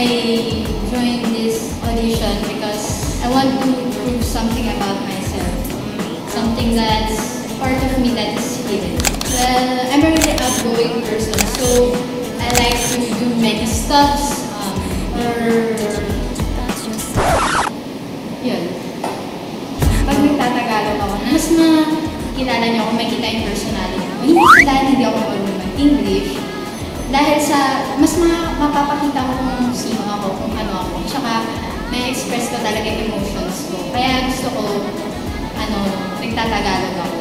I joined this audition because I want to prove something about myself. Something that's part of me that is hidden. Well, I'm a really outgoing person, so I like to do many stuffs, yun. Pag nagtatagalog ako, mas makilala niyo ako, makita yung personality ko. Hindi sa dahil hindi ako marunong mag-English, dahil sa mas mapapakita ko kung sino ako, kung ano ako, tsaka may express ko talaga yung emotions ko. Kaya gusto ko, nagtatagalog ako.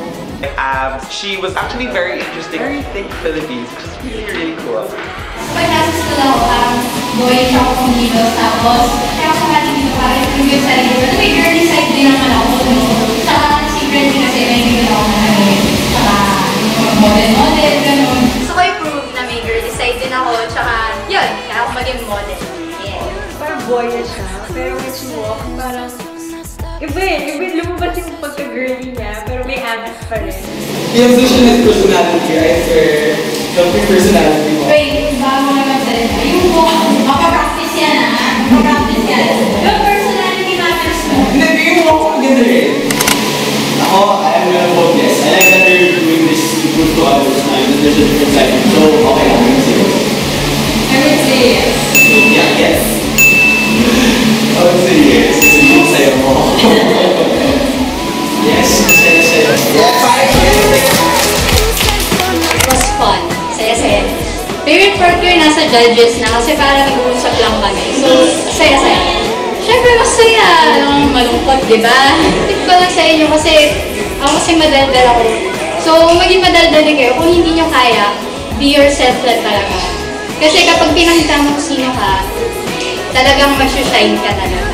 She was actually very interesting, very thick Philippines, which is really, really cool. Pagkatapos ko lang ako, going siya ako dito, tapos kaya ako natin dito para yung sarili ko. May girly side din naman ako, no? Tsaka secretly kasi may hindi ako nangyayari. Tsaka model, gano'n. Gusto ko i-prove na may girly side din ako, tsaka yun, kaya ako maging model. Yeah. Parang boyish siya, pero when she walk, parang iba lumabas yung pagka-girly niya, pero may angas pa rin. Yung vision and personality, right? Or the personality mo. Wait, bago na magsalita. Yung walk, makapractice yan makapractice yan. Yung personality matters mo. Hindi, yung walk ko maganda rin. Ako, I am gonna vote yes. I like that you're doing this to prove to others na there's a different side. So, okay, I'm gonna say yes. I would say yes. Yeah, yes. I would say yes. Kasi yung sayo mo. Yes, sayo. It was fun. Saya-saya. Favorite part ko yung nasa judges na kasi parang nag-uusap lang kami. So, saya-saya. Siyempre, masaya. Malungkot, di ba? Tip ko lang sa inyo kasi ako kasi madaldal ako. So, maging madaldal din kayo. Kung hindi nyo kaya, be yourself lang talaga. Kasi kapag pinakita mo kung sino ka, talagang masyashine ka talaga.